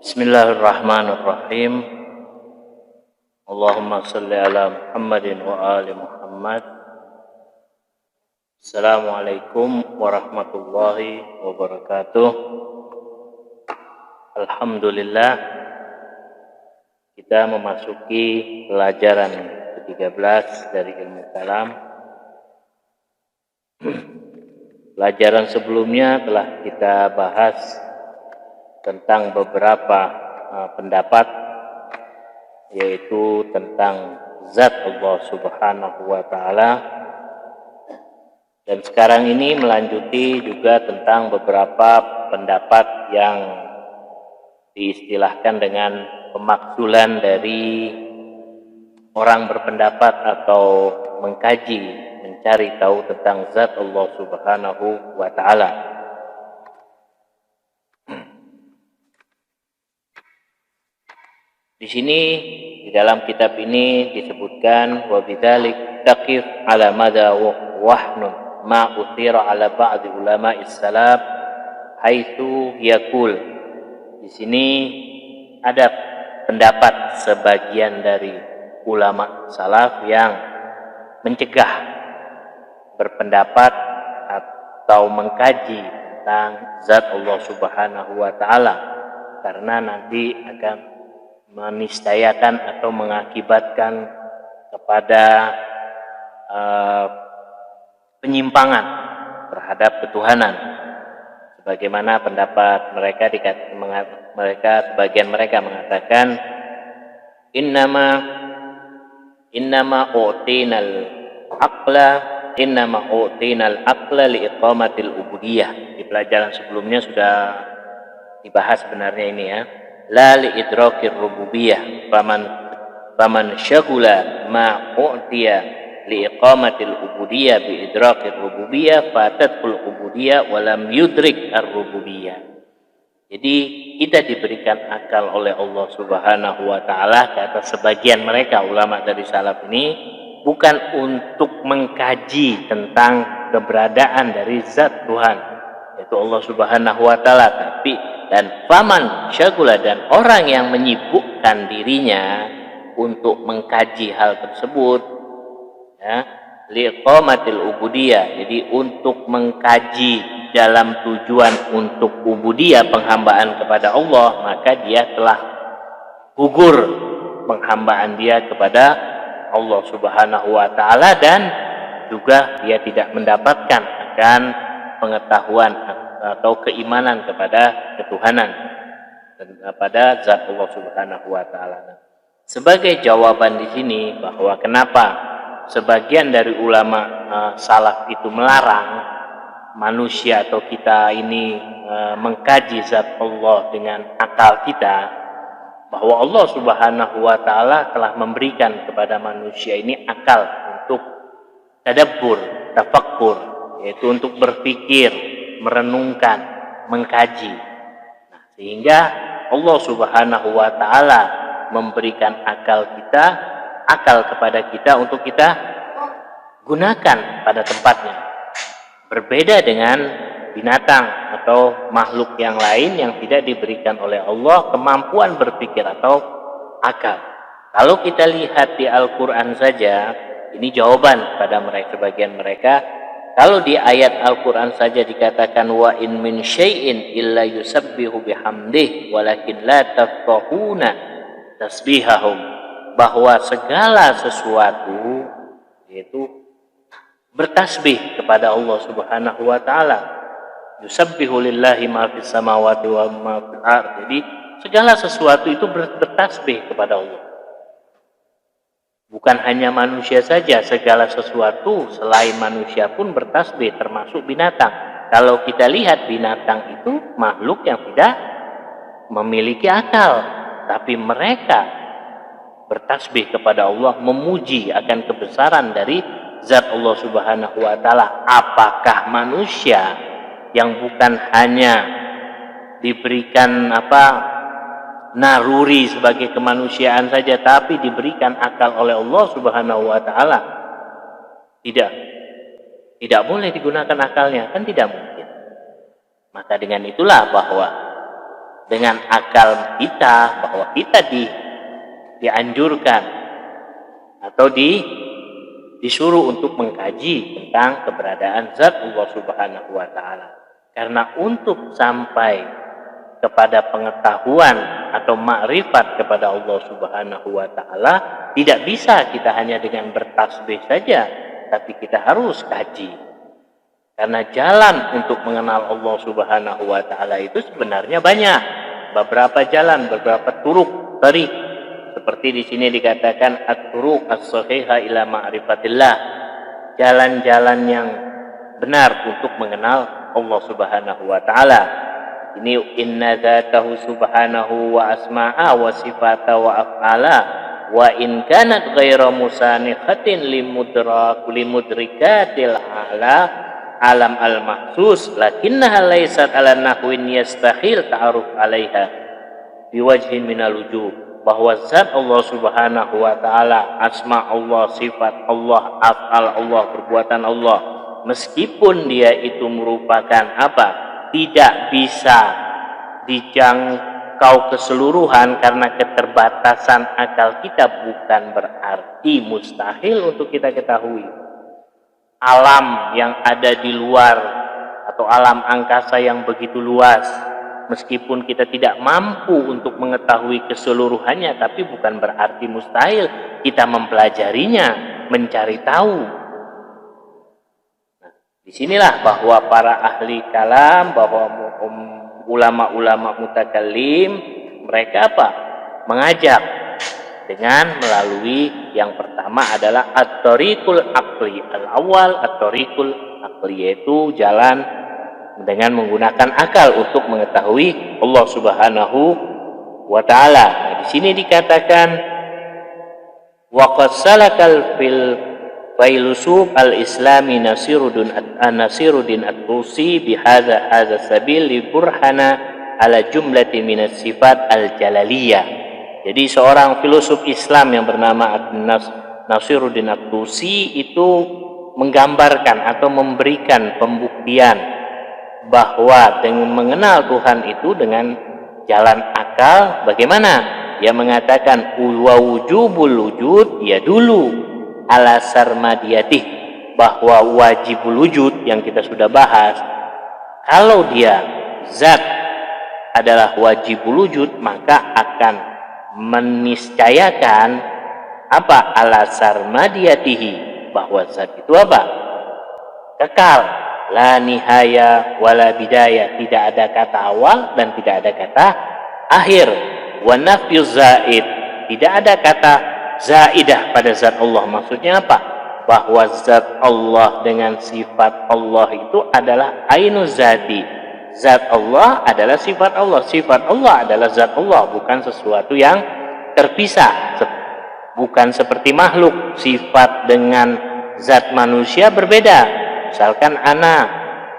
Bismillahirrahmanirrahim. Allahumma salli ala Muhammadin wa ali Muhammad. Assalamualaikum warahmatullahi wabarakatuh. Alhamdulillah, kita memasuki pelajaran ke-13 dari ilmu kalam. Pelajaran sebelumnya telah kita bahas tentang beberapa pendapat, yaitu tentang zat Allah Subhanahu wa Ta'ala, dan sekarang ini melanjuti juga tentang beberapa pendapat yang diistilahkan dengan pemakzulan dari orang berpendapat atau mengkaji, mencari tahu tentang zat Allah Subhanahu wa Ta'ala. Di sini di dalam kitab ini disebutkan wa bidzalik taqif ala madha wahnun ma uthira ala ba'd ulama salaf haitsu yaqul. Di sini ada pendapat sebagian dari ulama salaf yang mencegah berpendapat atau mengkaji tentang zat Allah Subhanahu wa Ta'ala, karena nanti akan menistayakan atau mengakibatkan kepada penyimpangan terhadap ketuhanan, sebagaimana pendapat mereka sebagian mereka mengatakan innama utinal aqla li iqamatil ubudiyah. Di pelajaran sebelumnya sudah dibahas sebenarnya ini ya, la li idrakir rububiyah faman syagula ma u'tiya li iqamatil ubudiyah bi idrakir rububiyah fatatul ubudiyah wa lam yudrik ar-rububiyah. Jadi kita diberikan akal oleh Allah Subhanahu wa Ta'ala, kata sebagian mereka ulama dari salaf ini, bukan untuk mengkaji tentang keberadaan dari zat Tuhan, yaitu Allah Subhanahu wa Ta'ala, tapi dan faman syagula, dan orang yang menyibukkan dirinya untuk mengkaji hal tersebut ya, liqamatil ubudiyah, jadi untuk mengkaji dalam tujuan untuk ubudiyah, penghambaan kepada Allah, maka dia telah gugur penghambaan dia kepada Allah Subhanahu wa Ta'ala, dan juga dia tidak mendapatkan akan pengetahuan atau keimanan kepada ketuhanan dan kepada zat Allah Subhanahu wa Ta'ala. Sebagai jawaban di sini bahwa kenapa sebagian dari ulama salaf itu melarang manusia atau kita ini mengkaji zat Allah dengan akal kita, bahwa Allah Subhanahu wa Ta'ala telah memberikan kepada manusia ini akal untuk tadabbur, tafakkur, yaitu untuk berpikir, merenungkan, mengkaji. Nah, sehingga Allah Subhanahu wa Ta'ala memberikan akal kepada kita untuk kita gunakan pada tempatnya. Berbeda dengan binatang atau makhluk yang lain yang tidak diberikan oleh Allah kemampuan berpikir atau akal. Kalau kita lihat di Al-Quran saja, ini jawaban pada sebagian mereka. Kalau di ayat Al-Quran saja dikatakan wa in min syai'in illa yusabbihu bihamdih walakin la tafqahuna tasbihahum, bahwa segala sesuatu yaitu bertasbih kepada Allah Subhanahu wa Ta'ala. Yusabbihu lillahi ma fis samawati wa ma fil ardh. Jadi segala sesuatu itu bertasbih kepada Allah. Bukan hanya manusia saja, segala sesuatu selain manusia pun bertasbih, termasuk binatang. Kalau kita lihat, binatang itu makhluk yang tidak memiliki akal, tapi mereka bertasbih kepada Allah, memuji akan kebesaran dari zat Allah Subhanahu wa Ta'ala. Apakah manusia yang bukan hanya diberikan naruri sebagai kemanusiaan saja, tapi diberikan akal oleh Allah Subhanahu wa Ta'ala? Tidak boleh digunakan akalnya, kan tidak mungkin. Maka dengan itulah bahwa dengan akal kita bahwa kita dianjurkan atau disuruh untuk mengkaji tentang keberadaan zat Allah Subhanahu wa taala. Karena untuk sampai kepada pengetahuan atau makrifat kepada Allah Subhanahu wa taala tidak bisa kita hanya dengan bertasbih saja, tapi kita harus kaji. Karena jalan untuk mengenal Allah Subhanahu wa taala itu sebenarnya banyak. Beberapa jalan, beberapa turuk, tarik. Seperti di sini dikatakan at-turuq as-sahihah ila ma'rifatillah. Jalan-jalan yang benar untuk mengenal Allah Subhanahu wa taala. Ini inna dzatahu subhanahu wa asma'a wa sifata wa af'ala wa in kanat ghaira musanikhatin limudrikatil alam al-mahsus lakinnaha laysat ala nahwin yastahil ta'aruf alaiha biwajhin minal wujuh. Bahwa zat Allah Subhanahu wa taala, asma Allah, sifat Allah, af'al Allah, perbuatan Allah, meskipun dia itu merupakan apa? Tidak bisa dijangkau keseluruhan karena keterbatasan akal kita, bukan berarti mustahil untuk kita ketahui. Alam yang ada di luar atau alam angkasa yang begitu luas, meskipun kita tidak mampu untuk mengetahui keseluruhannya, tapi bukan berarti mustahil kita mempelajarinya, mencari tahu. Disinilah bahwa para ahli kalam, bahwa ulama-ulama mutakallim, mereka apa? Mengajak dengan melalui yang pertama adalah at-tariqul aqli. Al-awwal at-tariqul aqli, yaitu jalan dengan menggunakan akal untuk mengetahui Allah Subhanahu wa taala. Nah, di sini dikatakan wa qad salakal Failusuf al-Islami Nasiruddin at-Tusi bihadza sabil li burhana ala jumlati minas sifat al-jalaliyah. Jadi seorang filosof Islam yang bernama Nasiruddin at-Tusi itu menggambarkan atau memberikan pembuktian bahwa dengan mengenal Tuhan itu dengan jalan akal. Bagaimana? Dia mengatakan wa wujubul wujud ya dulu ala sarmadiyatih, bahwa wajibul wujud yang kita sudah bahas, kalau dia zat adalah wajibul wujud, maka akan meniscayakan apa? Ala sarmadiyatihi, bahwa zat itu apa? Kekal, la nihaya wala bidaya, tidak ada kata awal dan tidak ada kata akhir. Wa nafyuz zaid, tidak ada kata zaidah pada zat Allah. Maksudnya apa? Bahwa zat Allah dengan sifat Allah itu adalah ainu zati. Zat Allah adalah sifat Allah. Sifat Allah adalah zat Allah, bukan sesuatu yang terpisah. Bukan seperti makhluk. Sifat dengan zat manusia berbeda. Misalkan ana,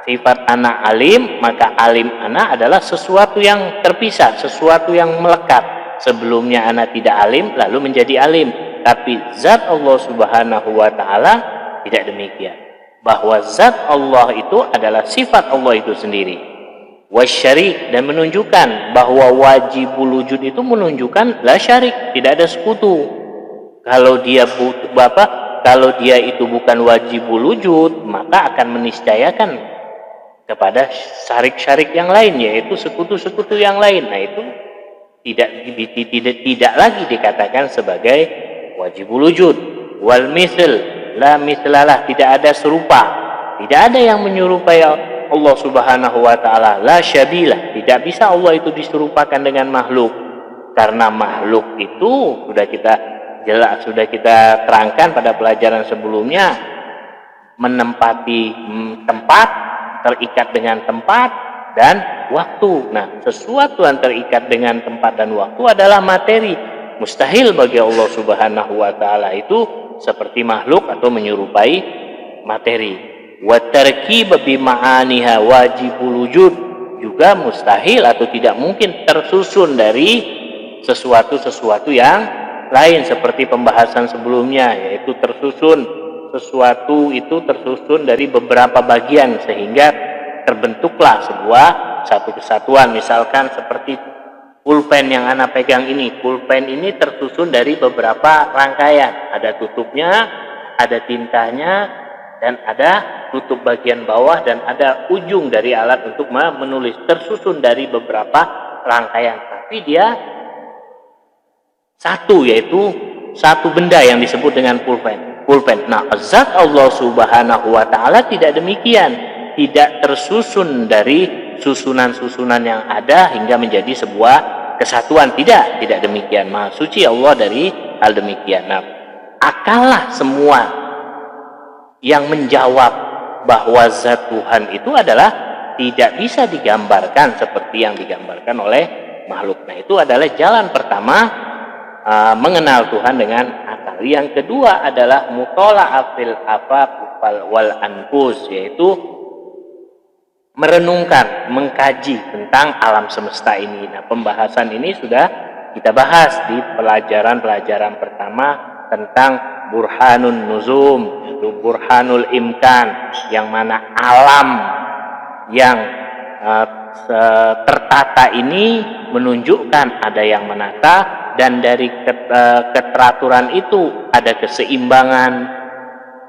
sifat ana alim, maka alim ana adalah sesuatu yang terpisah, sesuatu yang melekat. Sebelumnya anak tidak alim, lalu menjadi alim. Tapi zat Allah Subhanahu wa ta'ala tidak demikian. Bahwa zat Allah itu adalah sifat Allah itu sendiri. Wasyarik, dan menunjukkan bahwa wajibul wujud itu menunjukkan la syarik, tidak ada sekutu. Kalau dia kalau dia itu bukan wajibul wujud, maka akan meniscayakan kepada syarik-syarik yang lain, yaitu sekutu-sekutu yang lain. Nah, itu tidak lagi dikatakan sebagai wajibul wujud. Wal misl la mislalah, tidak ada serupa, tidak ada yang menyerupai Allah Subhanahu wa taala. La syabilah, tidak bisa Allah itu diserupakan dengan makhluk, karena makhluk itu sudah kita terangkan pada pelajaran sebelumnya, menempati tempat, terikat dengan tempat dan waktu. Nah, sesuatu yang terikat dengan tempat dan waktu adalah materi. Mustahil bagi Allah Subhanahu wa taala itu seperti makhluk atau menyerupai materi. Wa tarkib bi ma'aniha wajibul wujud, juga mustahil atau tidak mungkin tersusun dari sesuatu yang lain, seperti pembahasan sebelumnya, yaitu sesuatu itu tersusun dari beberapa bagian sehingga terbentuklah satu kesatuan. Misalkan seperti Pulpen yang ana pegang ini, pulpen ini tersusun dari beberapa rangkaian. Ada tutupnya, ada tintanya, dan ada tutup bagian bawah, dan ada ujung dari alat untuk menulis. Tersusun dari beberapa rangkaian. Tapi dia satu, yaitu satu benda yang disebut dengan pulpen. Nah, zat Allah Subhanahu wa Ta'ala tidak demikian, tidak tersusun dari susunan-susunan yang ada hingga menjadi sebuah kesatuan. Tidak demikian. Maha suci Allah dari hal demikian. Nah, akallah semua yang menjawab bahwa zat Tuhan itu adalah tidak bisa digambarkan seperti yang digambarkan oleh makhluk. Nah, itu adalah jalan pertama mengenal Tuhan dengan akal. Yang kedua adalah mutola'ah fil afaq wal anfus, yaitu merenungkan, mengkaji tentang alam semesta ini. Nah, pembahasan ini sudah kita bahas di pelajaran pertama tentang burhanun nuzum, itu burhanul imkan, yang mana alam yang tertata ini menunjukkan ada yang menata, dan dari keteraturan itu ada keseimbangan,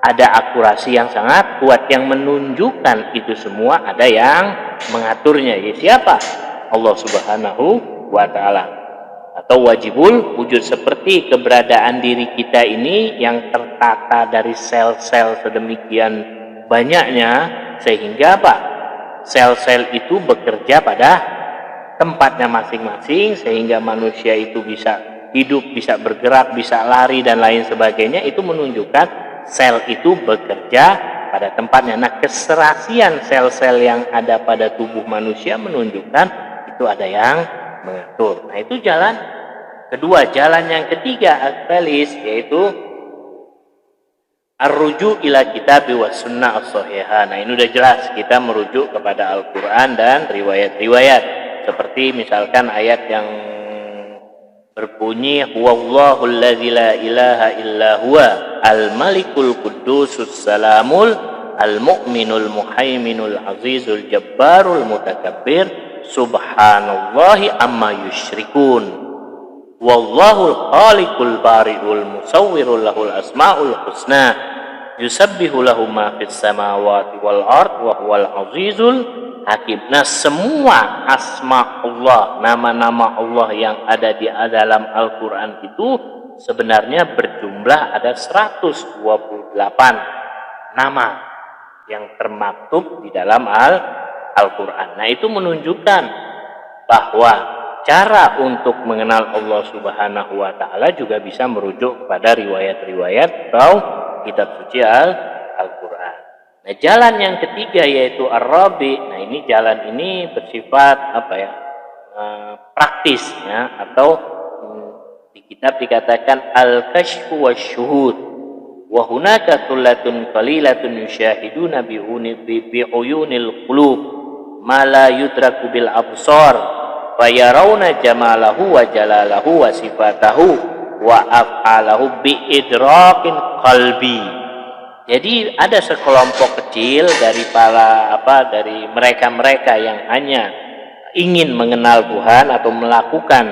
ada akurasi yang sangat kuat yang menunjukkan itu semua ada yang mengaturnya. Ya, siapa? Allah Subhanahu wa Ta'ala. Atau wajibul wujud, seperti keberadaan diri kita ini yang tertata dari sel-sel sedemikian banyaknya, sehingga apa? Sel-sel itu bekerja pada tempatnya masing-masing, sehingga manusia itu bisa hidup, bisa bergerak, bisa lari, dan lain sebagainya. Itu menunjukkan sel itu bekerja pada tempatnya. Nah, keserasian sel-sel yang ada pada tubuh manusia menunjukkan itu ada yang mengatur. Nah, itu jalan kedua. Jalan yang ketiga, aktalis, yaitu ar-ruju' ila kitab wa sunnah as-sahihah. Nah, ini udah jelas, kita merujuk kepada Al-Quran dan riwayat-riwayat. Seperti misalkan ayat yang berbunyi, huwallahu allazi la ilaha illa huwa al-malikul qudusus salamul al-mu'minul muhaiminul azizul jabbarul mutakabbir subhanallahi amma yusyrikun wallahul khaliqul bari'ul musawwirul lahul asma'ul husna yusabbihu lahu ma fis samawati wal ard wa huwal azizul hakim. Nah, semua asma Allah, nama-nama Allah yang ada di dalam Al-Quran itu sebenarnya berjumlah ada 128 nama yang termaktub di dalam Al-Quran. Nah, itu menunjukkan bahwa cara untuk mengenal Allah Subhanahu wa Ta'ala juga bisa merujuk kepada riwayat-riwayat atau kitab suci Al-Quran. Nah, jalan yang ketiga yaitu ar-rabi. Nah, ini jalan ini bersifat praktis, ya, atau di kitab dikatakan al-kashfu wasyuhud. Wa hunaka thullatun qalilatun yushahiduna bi'uyunil qulub ma la yudraku bil absar wa yarawna jamalahu wa jalalahu wa sifatahu wa af'alahu bi idrakin qalbi. Jadi ada sekelompok kecil dari dari mereka-mereka yang hanya ingin mengenal Tuhan atau melakukan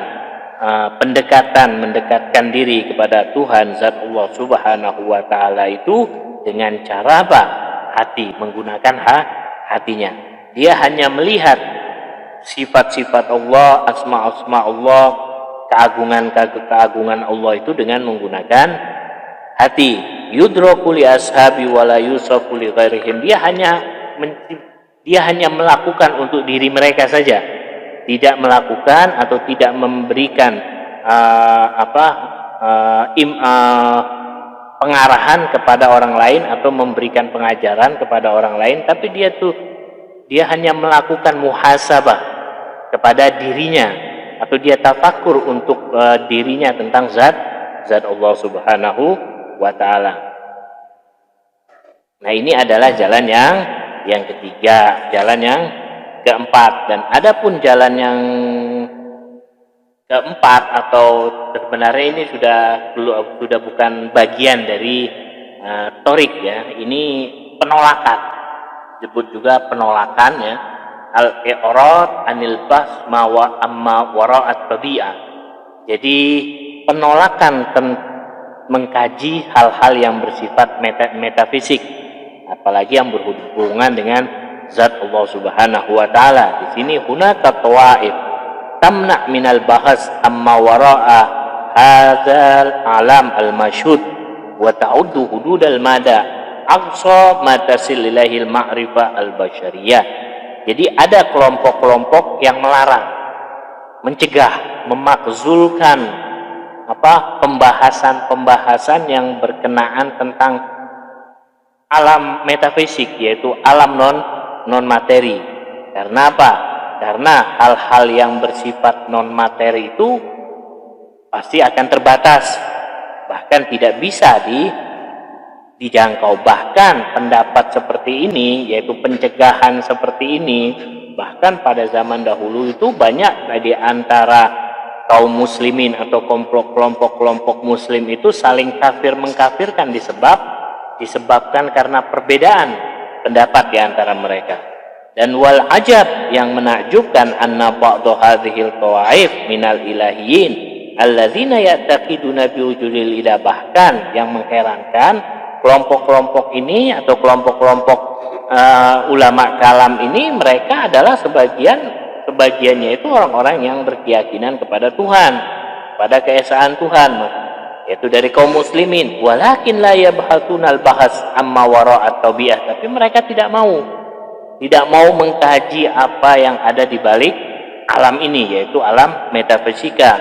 mendekatkan diri kepada Tuhan zat Allah Subhanahu wa Ta'ala itu dengan cara apa? Hati, menggunakan hatinya. Dia hanya melihat sifat-sifat Allah, asma-asma Allah, keagungan Allah itu dengan menggunakan hati. Yudraku li ashabi wala yusafu li ghairihim. Dia hanya melakukan untuk diri mereka saja, tidak melakukan atau tidak memberikan pengarahan kepada orang lain atau memberikan pengajaran kepada orang lain, tapi dia hanya melakukan muhasabah kepada dirinya, atau dia tafakur untuk dirinya tentang zat Allah Subhanahu wa Ta'ala. Nah, ini adalah jalan yang ketiga, jalan yang keempat. Dan adapun jalan yang keempat, atau sebenarnya ini sudah bukan bagian dari torik, ya. Ini penolakan, disebut juga penolakan, ya. al-i'rad anil bas ma wa amma wara'at tabi'ah. Jadi penolakan mengkaji hal-hal yang bersifat metafisik, apalagi yang berhubungan dengan zat Allah Subhanahu wa taala. Di sini hunaka tawaif tamna minal bahas amma wara'a hadzal alam al-masyhud wa ta'uddu hududal mada aqsa ma tasil ilahil ma'rifah al-basyariyah. Jadi ada kelompok-kelompok yang melarang, mencegah, memakzulkan pembahasan-pembahasan yang berkenaan tentang alam metafisik, yaitu alam non materi. Karena apa? Karena hal-hal yang bersifat non materi itu pasti akan terbatas, bahkan tidak bisa dijangkau. Bahkan pendapat seperti ini, yaitu pencegahan seperti ini, bahkan pada zaman dahulu itu banyak di antara kaum muslimin atau kelompok-kelompok muslim itu saling kafir mengkafirkan disebabkan karena perbedaan pendapat di antara mereka. Dan wal ajab, yang menakjubkan, anna ba'dha hadhil tawaif minal ilahiyin alladzina ya'taqiduna bi wujudil ilah, bahkan yang mengherankan, kelompok-kelompok ini atau kelompok-kelompok ulama kalam ini, mereka adalah sebagiannya itu orang-orang yang berkeyakinan kepada Tuhan, pada keesaan Tuhan, yaitu dari kaum muslimin. Walakin la yabhatunal bahas amma wara'at tabi'ah, tapi mereka tidak mau mengkaji apa yang ada di balik alam ini, yaitu alam metafisika.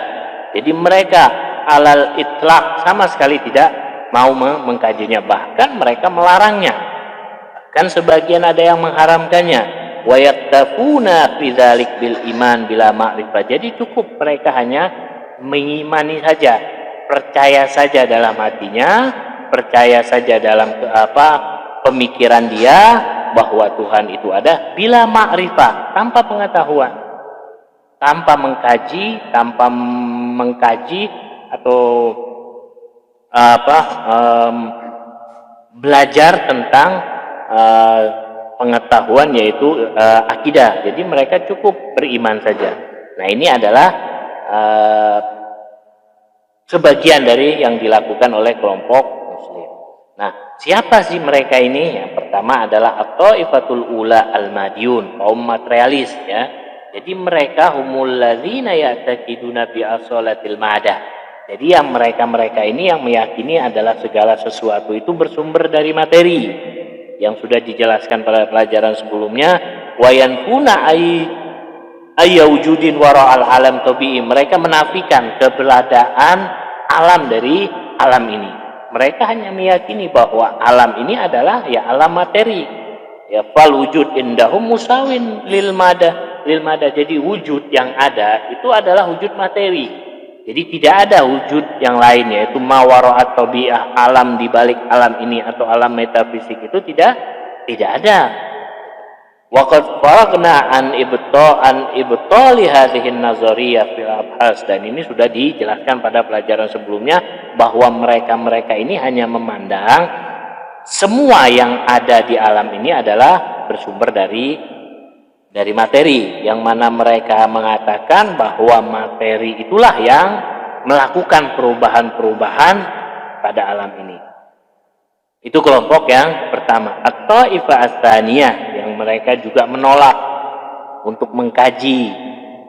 Jadi mereka alal itlaq sama sekali tidak mau mengkajinya, bahkan mereka melarangnya, bahkan sebagian ada yang mengharamkannya. Wa yaktafuna fi dzalik bil iman bila ma'rifah. Jadi cukup mereka hanya mengimani saja, percaya saja dalam hatinya, percaya saja dalam pemikiran dia bahwa Tuhan itu ada, bila ma'rifah, tanpa pengetahuan, tanpa mengkaji atau belajar tentang pengetahuan, yaitu akidah. Jadi mereka cukup beriman saja. Nah, ini adalah sebagian dari yang dilakukan oleh kelompok muslim. Nah, siapa sih mereka ini? Yang pertama adalah at-thaifatul ula al-madiyun, kaum materialis, ya. Jadi mereka humul ladzina ya'taqiduna bi asalatil madah. Jadi yang mereka ini yang meyakini adalah segala sesuatu itu bersumber dari materi, yang sudah dijelaskan pada pelajaran sebelumnya. Wayanfuna ayyawjudin wara'al alam tabi'i. Mereka menafikan keberadaan alam dari alam ini. Mereka hanya meyakini bahwa alam ini adalah ya alam materi. Ya, fal wujud indahum musawin lil mada. Jadi wujud yang ada itu adalah wujud materi. Jadi tidak ada wujud yang lain, yaitu mawara'at tabi'ah, alam di balik alam ini atau alam metafisik itu tidak ada. Waqad faragna an ibtali hadhihi an-nazariyah fil abhas, dan ini sudah dijelaskan pada pelajaran sebelumnya bahwa mereka ini hanya memandang semua yang ada di alam ini adalah bersumber dari materi, yang mana mereka mengatakan bahwa materi itulah yang melakukan perubahan-perubahan pada alam ini. Itu kelompok yang pertama. At-taifah ats-tsaniyah, yang mereka juga menolak untuk mengkaji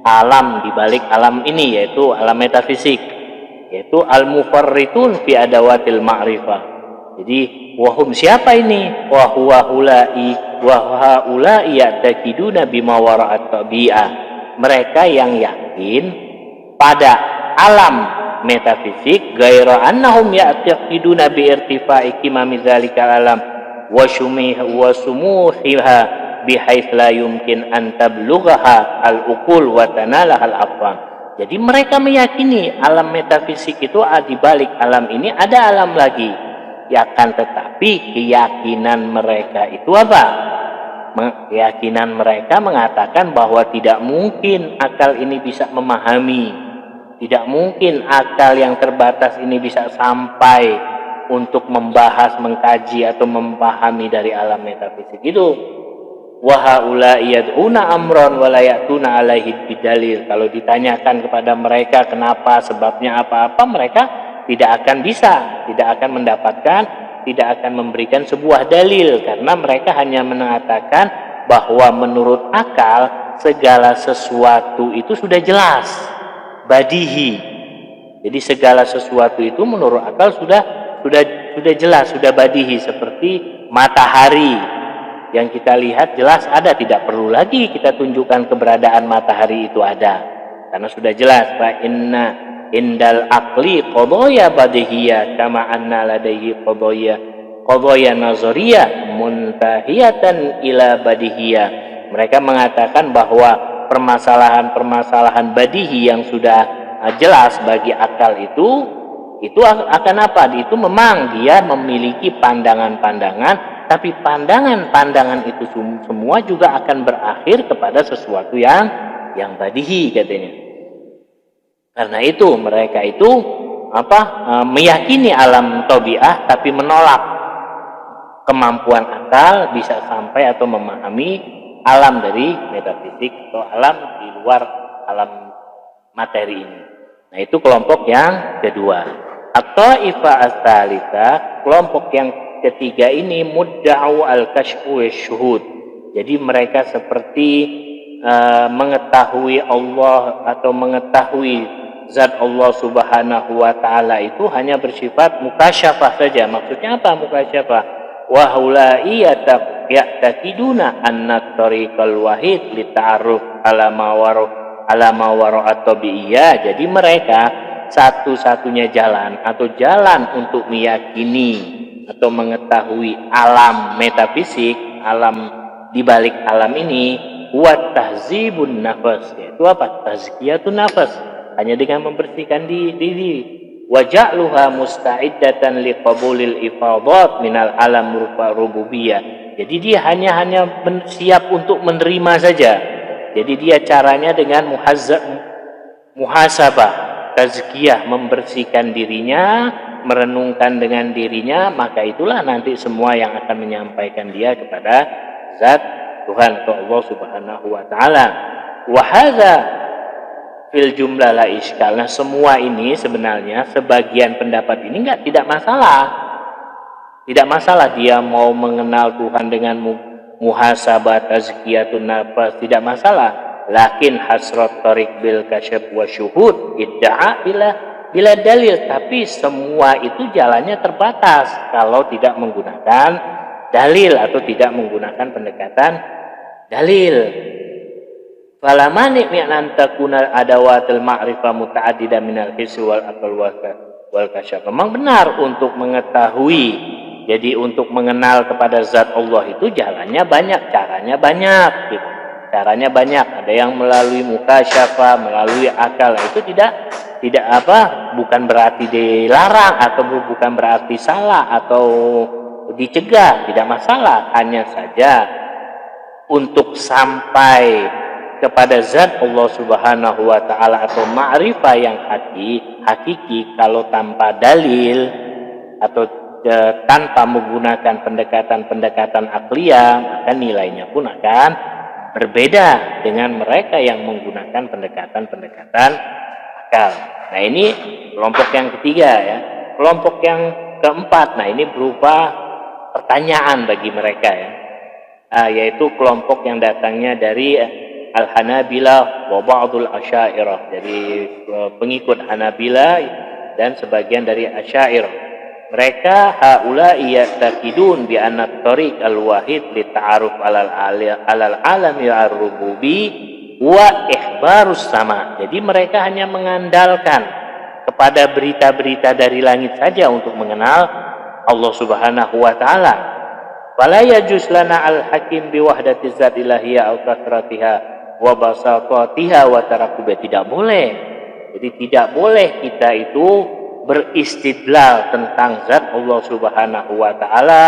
alam di balik alam ini, yaitu alam metafisik, yaitu al-mufarritun fi adawatil ma'rifah. Jadi wahum siapa ini? Wa huwa haula'i ya'taqiduna bima wara'at tabi'ah. Mereka yang yakin pada alam metafisik, ghaira annahum ya'taqiduna bi irtifa'i qimami zalikal alam wa sumuhiha bihaits la yumkin an tablughaha al-uqul wa tanalaha al-afham. Jadi mereka meyakini alam metafisik itu di balik alam ini ada alam lagi. Ya, akan tetapi keyakinan mereka itu apa? Keyakinan mereka mengatakan bahwa tidak mungkin akal ini bisa memahami, tidak mungkin akal yang terbatas ini bisa sampai untuk membahas, mengkaji atau memahami dari alam metafisik itu. wa haula yad'una amran wa la ya'tuna alaihi bidalil. Kalau ditanyakan kepada mereka kenapa, sebabnya apa-apa, mereka tidak akan bisa, tidak akan mendapatkan, tidak akan memberikan sebuah dalil, karena mereka hanya mengatakan bahwa menurut akal segala sesuatu itu sudah jelas, badihi. Jadi segala sesuatu itu menurut akal sudah jelas, sudah badihi, seperti matahari yang kita lihat jelas ada, tidak perlu lagi kita tunjukkan keberadaan matahari itu ada, karena sudah jelas. Fa inna indal aqli qadaya badihiyah kama anna ladaihi qadaya nazariyah muntahiyatan ila badihiyah. Mereka mengatakan bahwa permasalahan-permasalahan badihi yang sudah jelas bagi akal itu akan apa? Itu memang dia memiliki pandangan-pandangan, tapi pandangan-pandangan itu semua juga akan berakhir kepada sesuatu yang badihi, katanya. Karena itu mereka itu meyakini alam tabiah, tapi menolak kemampuan akal bisa sampai atau memahami alam dari metafisik atau alam di luar alam materi ini. Nah, itu kelompok yang kedua. At-Taifah as-salisa, kelompok yang ketiga ini mudda'u al-kashfu wasyuhud. Jadi mereka seperti mengetahui Allah atau mengetahui zat Allah Subhanahu wa taala itu hanya bersifat mukasyafah saja. Maksudnya apa mukasyafah? Wa haula'i ya'taqiduna anna tariqal wahid li ta'arruf ala ma wara'at tabi'iyah. Jadi mereka satu-satunya jalan atau jalan untuk meyakini atau mengetahui alam metafisik, alam di balik alam ini, wa tahzibun nafas, yaitu apa? Tazkiyatun nafas, hanya dengan membersihkan diri. Wa ja'luha musta'iddatan liqabulil ifadat minal alam rupa rububiyah. Jadi dia hanya siap untuk menerima saja. Jadi dia caranya dengan muhasabah, tazkiyah, membersihkan dirinya, merenungkan dengan dirinya, maka itulah nanti semua yang akan menyampaikan dia kepada zat Tuhan atau Allah Subhanahu wa taala. Wa hadza fil jumlah la iskal. Nah, semua ini sebenarnya sebagian pendapat ini tidak masalah. Tidak masalah dia mau mengenal Tuhan dengan muhasabah, tazkiyatun nafas, tidak masalah. Lakin hasrat tariq bil kasyaf wa syuhud idda'a bila dalil, tapi semua itu jalannya terbatas kalau tidak menggunakan dalil atau tidak menggunakan pendekatan dalil. Fala mani' min an takuna adawatul ma'rifah muta'addida minal hissi wal aql wal kasyaf. Memang benar untuk mengetahui, jadi untuk mengenal kepada zat Allah itu jalannya banyak, caranya banyak gitu. Caranya banyak, ada yang melalui mukasyafah, melalui akal. Itu bukan berarti dilarang atau bukan berarti salah atau dicegah, tidak masalah. Hanya saja untuk sampai kepada zat Allah Subhanahu wa taala atau ma'rifah yang hakiki, kalau tanpa dalil atau tanpa menggunakan pendekatan akliyah, maka nilainya pun akan berbeda dengan mereka yang menggunakan pendekatan akal. Nah, ini kelompok yang ketiga ya. Kelompok yang keempat, nah ini berupa pertanyaan bagi mereka ya. Yaitu kelompok yang datangnya dari Al-Hanabilah wa ba'dul Asy'ariyah. Jadi pengikut Hanabilah dan sebagian dari Asy'ariyah. Mereka haula'i ya'taqidun bi anna tariq al-wahid li ta'aruf alal alami ar-rububi wa ikhbarus sama. Jadi mereka hanya mengandalkan kepada berita-berita dari langit saja untuk mengenal Allah Subhanahu wa taala. Fala yajuz lana al-hakim bi wahdati zat ilahiyah au kasratiha wa basatatiha wa tarakubah. Tidak boleh. Jadi tidak boleh kita itu beristidlal tentang zat Allah Subhanahu wa taala,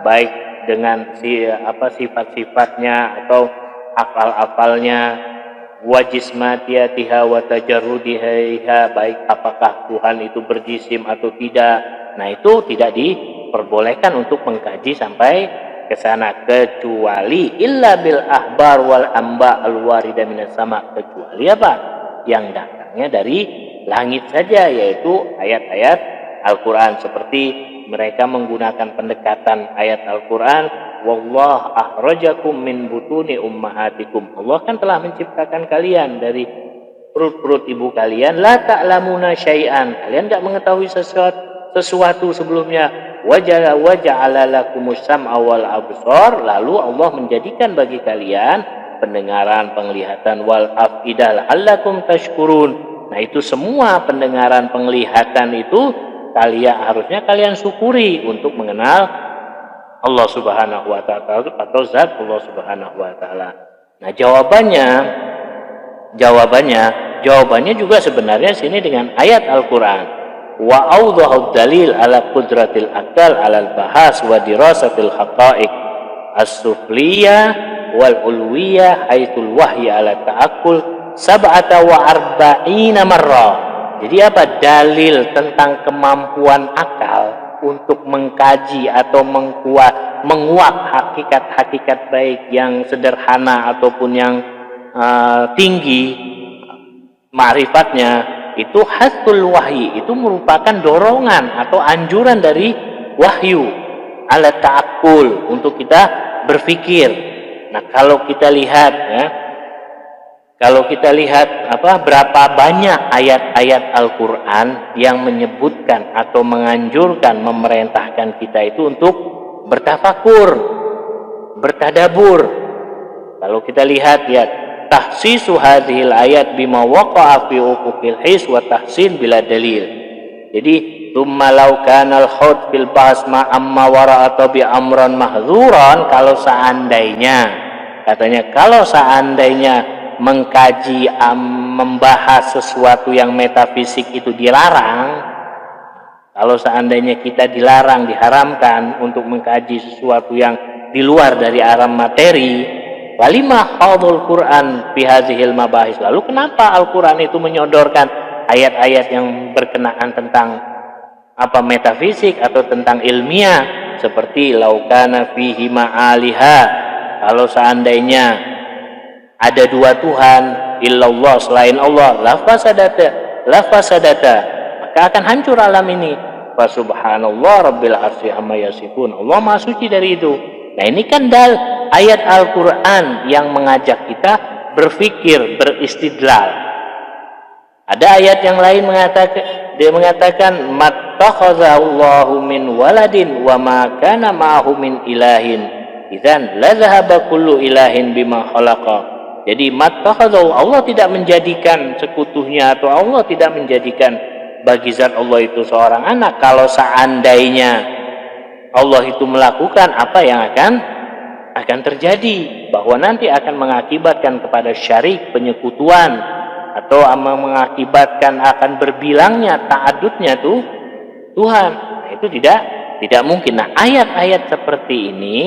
baik dengan sifat-sifatnya atau afal-afalnya, wa jismatiyatiha wa tajarrudiha, baik apakah Tuhan itu berjisim atau tidak. Nah, itu tidak diperbolehkan untuk mengkaji sampai ke sana, kecuali illa bil ahbar wal amba al warida minas sama, kecuali apa? Yang datangnya dari langit saja, yaitu ayat-ayat Al-Qur'an. Seperti mereka menggunakan pendekatan ayat Al-Qur'an, wallah akhrajakum min butuni ummahatikum. Allah kan telah menciptakan kalian dari perut-perut ibu kalian, la ta'lamuna syai'an, kalian enggak mengetahui sesuatu sebelumnya. Waja'ala lakumus sam'a wal absar, lalu Allah menjadikan bagi kalian pendengaran, penglihatan, wal afidah la'allakum tashkurun. Nah, itu semua pendengaran, penglihatan itu harusnya kalian syukuri untuk mengenal Allah Subhanahu wa taala atau zat Allah Subhanahu wa taala. Nah, jawabannya juga sebenarnya sini dengan ayat Al-Qur'an. Wa awdahu dalil ala qudratil akal ala bahas wa dirasatil haqa'iq as-sufliyah wal ulwiyah haitsul wahyi ala ta'akkul sab'ata wa arba'ina marra. Jadi apa? Dalil tentang kemampuan akal untuk mengkaji atau menguak hakikat-hakikat baik yang sederhana ataupun yang tinggi ma'rifatnya, itu hasul wahyi, itu merupakan dorongan atau anjuran dari wahyu ala ta'akkul, untuk kita berpikir. Nah, kalau kita lihat berapa banyak ayat-ayat Al-Qur'an yang menyebutkan atau menganjurkan, memerintahkan kita itu untuk bertafakur, bertadabur. Kalau kita lihat tahsisu hadhil ayat bima waqa'a fi ufuqil his wa tahsin bila dalil. Jadi tsumma law kana al khawd fil bahs ma amma wara'a bi amran mahzuran, kalau seandainya mengkaji membahas sesuatu yang metafisik itu dilarang, kalau seandainya kita dilarang, diharamkan untuk mengkaji sesuatu yang di luar dari alam materi, walimah hadul Quran fi hadhil mabahis, lalu kenapa Al-Quran itu menyodorkan ayat-ayat yang berkenaan tentang metafisik atau tentang ilmiah, seperti laukana fihi ma'aliha, kalau seandainya ada dua Tuhan illallah, selain Allah, lafasadata, maka akan hancur alam ini. Fa subhanallah rabbil arsy amma yasifun, Allah Maha suci dari itu. Nah, ini kan ayat Al-Quran yang mengajak kita berpikir, beristidlal. Ada ayat yang lain mengatakan mattakhazallahu min waladin wa ma kana ma'ahu min ilahin idzan la dhahaba kullu ilahin bima khalaqa. Jadi mattakhazallahu, Allah tidak menjadikan sekutunya atau Allah tidak menjadikan bagi zat Allah itu seorang anak. Kalau seandainya Allah itu melakukan, apa yang akan terjadi? Bahwa nanti akan mengakibatkan kepada syirik, penyekutuan, atau mengakibatkan akan berbilangnya, ta'adudnya Tuhan. Nah, itu tidak mungkin. Nah, ayat-ayat seperti ini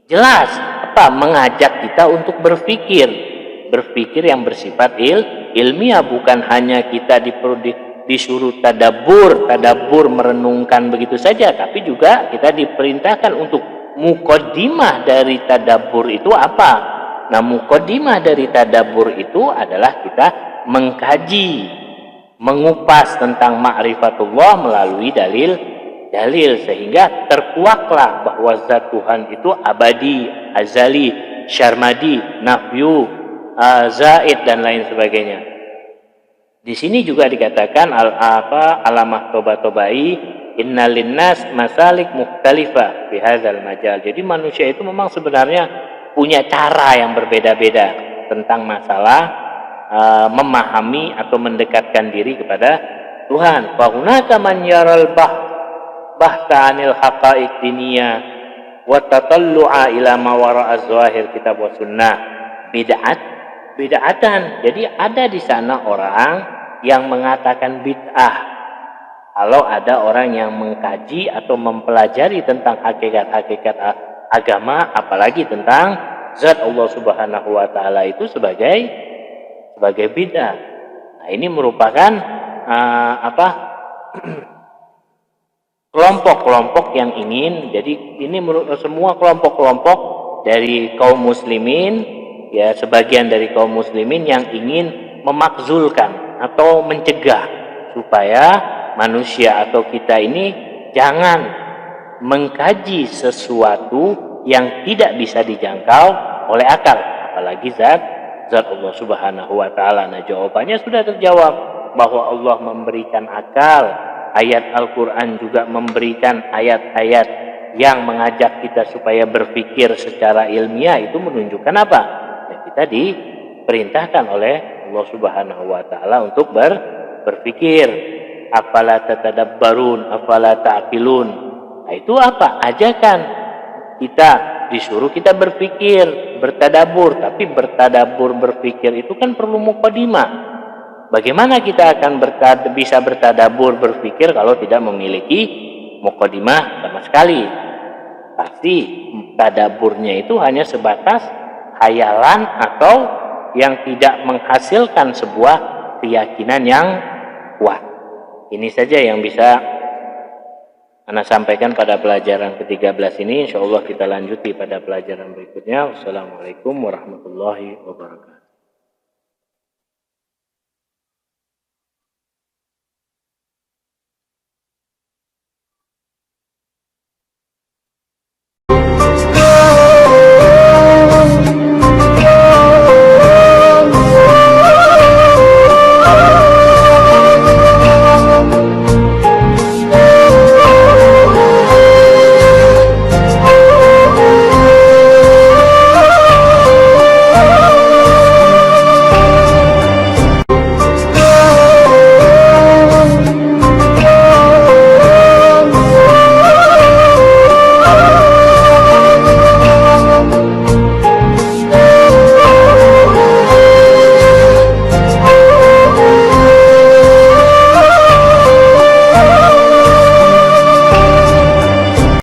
jelas mengajak kita untuk berpikir yang bersifat ilmiah, bukan hanya kita disuruh tadabbur merenungkan begitu saja, tapi juga kita diperintahkan untuk muqaddimah dari tadabbur itu apa? Nah, muqaddimah dari tadabbur itu adalah kita mengkaji, mengupas tentang ma'rifatullah melalui dalil, sehingga terkuaklah bahwa zat Tuhan itu abadi, azali, syarmadi, nafyu, zaid dan lain sebagainya. Di sini juga dikatakan alamah toba-tobai innal linnas masalik mukhtalifah fi hadzal majal. Jadi manusia itu memang sebenarnya punya cara yang berbeda-beda tentang masalah memahami atau mendekatkan diri kepada Tuhan. Fa hunaka man yaral bahta anil haqa'iq diniyah wa tatallu'a ila ma wara'a az-zahir kitab wa sunnah bid'atan. Jadi ada di sana orang yang mengatakan bid'ah kalau ada orang yang mengkaji atau mempelajari tentang hakikat-hakikat agama, apalagi tentang zat Allah Subhanahu wa taala itu sebagai bid'ah. Nah, ini merupakan kelompok-kelompok yang ingin, jadi ini semua kelompok-kelompok dari kaum muslimin, ya sebagian dari kaum muslimin yang ingin memakzulkan atau mencegah supaya manusia atau kita ini jangan mengkaji sesuatu yang tidak bisa dijangkau oleh akal, apalagi zat Allah Subhanahu wa taala. Nah, jawabannya sudah terjawab bahwa Allah memberikan akal. Ayat Al-Quran juga memberikan ayat-ayat yang mengajak kita supaya berpikir secara ilmiah. Itu menunjukkan apa? Ya, kita diperintahkan oleh Allah Subhanahu wa taala untuk berpikir. Afala tatadabbarun, afala ta'qilun. Nah, itu apa? Ajakan kita, disuruh kita berpikir, bertadabur. Tapi bertadabur, berpikir itu kan perlu mukadimah. Bagaimana kita akan bisa bertadabur, berpikir kalau tidak memiliki mukadimah sama sekali? Pasti tadaburnya itu hanya sebatas khayalan atau yang tidak menghasilkan sebuah keyakinan yang kuat. Ini saja yang bisa Ana sampaikan pada pelajaran ke-13 ini. Insyaallah kita lanjuti pada pelajaran berikutnya. Wassalamualaikum warahmatullahi wabarakatuh.